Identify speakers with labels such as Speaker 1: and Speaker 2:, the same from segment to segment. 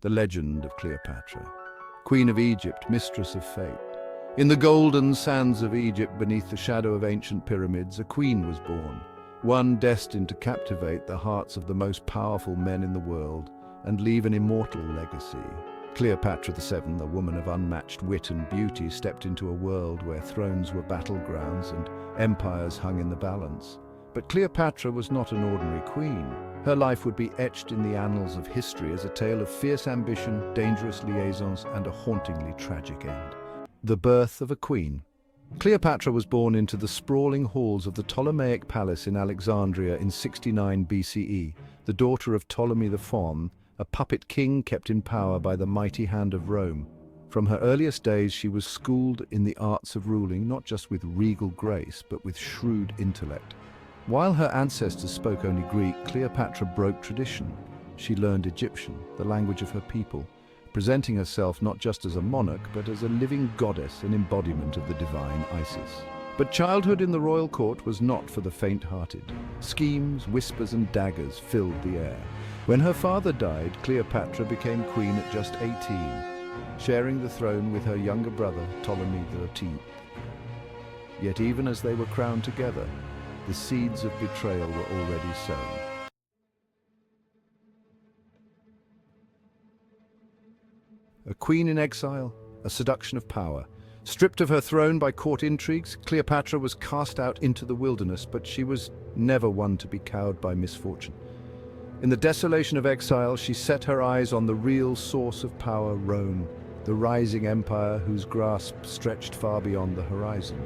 Speaker 1: The legend of Cleopatra, Queen of Egypt, mistress of fate. In the golden sands of Egypt, beneath the shadow of ancient pyramids, a queen was born, one destined to captivate the hearts of the most powerful men in the world and leave an immortal legacy. Cleopatra VII, a woman of unmatched wit and beauty, stepped into a world where thrones were battlegrounds and empires hung in the balance. But Cleopatra was not an ordinary queen. Her life would be etched in the annals of history as a tale of fierce ambition, dangerous liaisons, and a hauntingly tragic end. The birth of a queen. Cleopatra was born into the sprawling halls of the Ptolemaic palace in Alexandria in 69 BCE, the daughter of Ptolemy the Faun, a puppet king kept in power by the mighty hand of Rome. From her earliest days, she was schooled in the arts of ruling, not just with regal grace, but with shrewd intellect. While her ancestors spoke only Greek, Cleopatra broke tradition. She learned Egyptian, the language of her people, presenting herself not just as a monarch, but as a living goddess, an embodiment of the divine Isis. But childhood in the royal court was not for the faint-hearted. Schemes, whispers, and daggers filled the air. When her father died, Cleopatra became queen at just 18, sharing the throne with her younger brother, Ptolemy XIII. Yet even as they were crowned together, the seeds of betrayal were already sown. A queen in exile, a seduction of power. Stripped of her throne by court intrigues, Cleopatra was cast out into the wilderness, but she was never one to be cowed by misfortune. In the desolation of exile, she set her eyes on the real source of power, Rome, the rising empire whose grasp stretched far beyond the horizon.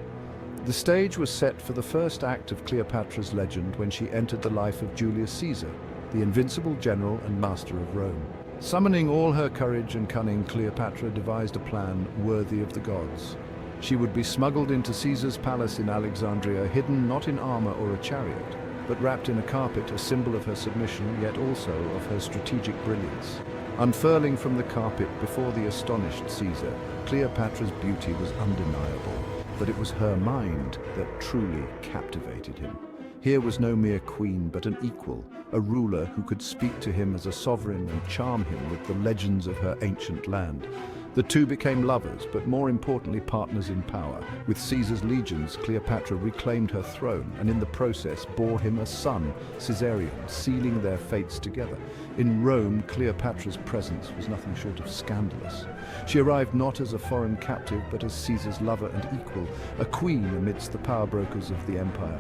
Speaker 1: The stage was set for the first act of Cleopatra's legend when she entered the life of Julius Caesar, the invincible general and master of Rome. Summoning all her courage and cunning, Cleopatra devised a plan worthy of the gods. She would be smuggled into Caesar's palace in Alexandria, hidden not in armor or a chariot, but wrapped in a carpet, a symbol of her submission, yet also of her strategic brilliance. Unfurling from the carpet before the astonished Caesar, Cleopatra's beauty was undeniable, but it was her mind that truly captivated him. Here was no mere queen, but an equal, a ruler who could speak to him as a sovereign and charm him with the legends of her ancient land. The two became lovers, but more importantly partners in power. With Caesar's legions, Cleopatra reclaimed her throne, and in the process bore him a son, Caesarion, sealing their fates together. In Rome, Cleopatra's presence was nothing short of scandalous. She arrived not as a foreign captive, but as Caesar's lover and equal, a queen amidst the power brokers of the empire.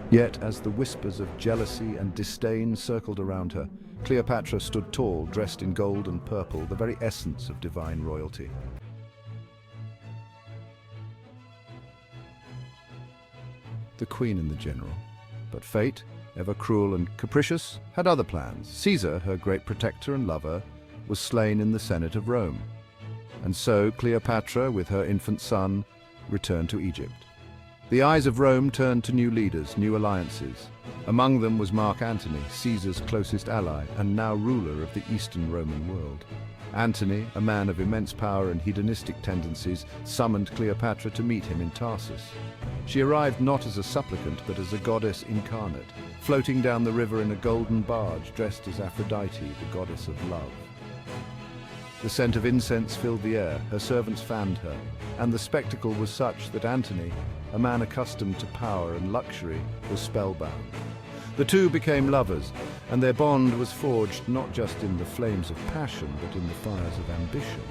Speaker 1: Yet, as the whispers of jealousy and disdain circled around her, Cleopatra stood tall, dressed in gold and purple, the very essence of divine royalty. The queen and the general. But fate, ever cruel and capricious, had other plans. Caesar, her great protector and lover, was slain in the Senate of Rome. And so Cleopatra, with her infant son, returned to Egypt. The eyes of Rome turned to new leaders, new alliances. Among them was Mark Antony, Caesar's closest ally, and now ruler of the Eastern Roman world. Antony, a man of immense power and hedonistic tendencies, summoned Cleopatra to meet him in Tarsus. She arrived not as a supplicant, but as a goddess incarnate, floating down the river in a golden barge, dressed as Aphrodite, the goddess of love. The scent of incense filled the air, her servants fanned her, and the spectacle was such that Antony, a man accustomed to power and luxury, was spellbound. The two became lovers, and their bond was forged not just in the flames of passion, but in the fires of ambition.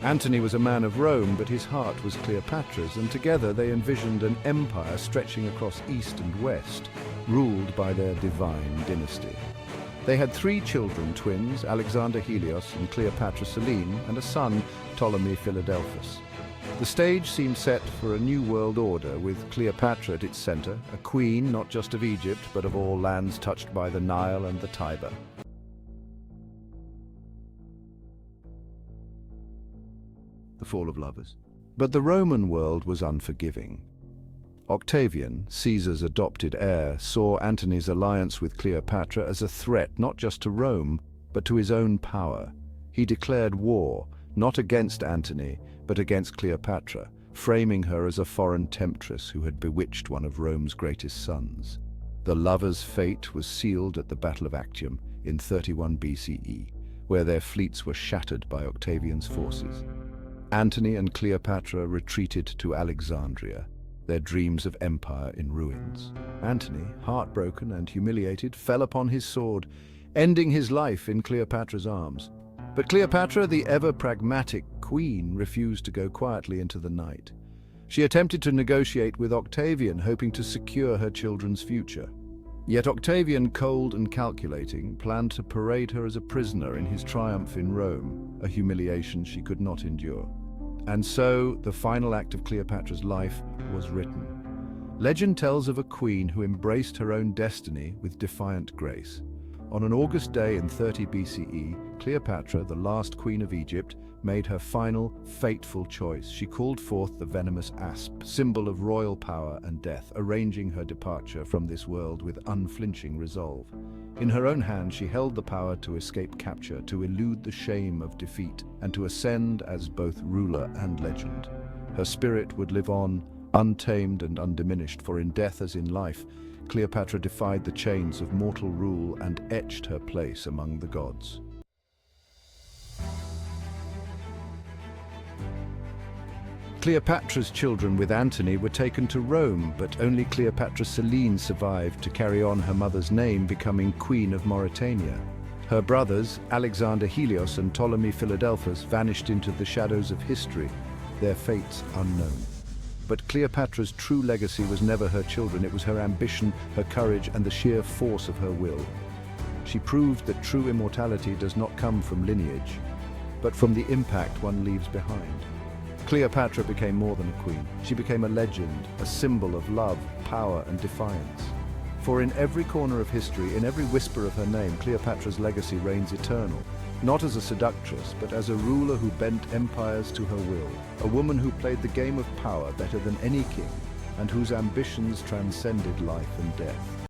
Speaker 1: Antony was a man of Rome, but his heart was Cleopatra's, and together they envisioned an empire stretching across east and west, ruled by their divine dynasty. They had 3 children, twins, Alexander Helios and Cleopatra Selene, and a son, Ptolemy Philadelphus. The stage seemed set for a new world order, with Cleopatra at its center, a queen not just of Egypt, but of all lands touched by the Nile and the Tiber. The fall of lovers. But the Roman world was unforgiving. Octavian, Caesar's adopted heir, saw Antony's alliance with Cleopatra as a threat not just to Rome, but to his own power. He declared war, not against Antony, but against Cleopatra, framing her as a foreign temptress who had bewitched one of Rome's greatest sons. The lovers' fate was sealed at the Battle of Actium in 31 BCE, where their fleets were shattered by Octavian's forces. Antony and Cleopatra retreated to Alexandria, their dreams of empire in ruins. Antony, heartbroken and humiliated, fell upon his sword, ending his life in Cleopatra's arms. But Cleopatra, the ever-pragmatic queen, refused to go quietly into the night. She attempted to negotiate with Octavian, hoping to secure her children's future. Yet Octavian, cold and calculating, planned to parade her as a prisoner in his triumph in Rome, a humiliation she could not endure. And so, the final act of Cleopatra's life was written. Legend tells of a queen who embraced her own destiny with defiant grace. On an August day in 30 BCE, Cleopatra, the last queen of Egypt, made her final, fateful choice. She called forth the venomous asp, symbol of royal power and death, arranging her departure from this world with unflinching resolve. In her own hand, she held the power to escape capture, to elude the shame of defeat, and to ascend as both ruler and legend. Her spirit would live on, untamed and undiminished, for in death as in life, Cleopatra defied the chains of mortal rule and etched her place among the gods. Cleopatra's children with Antony were taken to Rome, but only Cleopatra Selene survived to carry on her mother's name, becoming Queen of Mauritania. Her brothers, Alexander Helios and Ptolemy Philadelphus, vanished into the shadows of history, their fates unknown. But Cleopatra's true legacy was never her children, it was her ambition, her courage, and the sheer force of her will. She proved that true immortality does not come from lineage, but from the impact one leaves behind. Cleopatra became more than a queen. She became a legend, a symbol of love, power, and defiance. For in every corner of history, in every whisper of her name, Cleopatra's legacy reigns eternal. Not as a seductress, but as a ruler who bent empires to her will. A woman who played the game of power better than any king, and whose ambitions transcended life and death.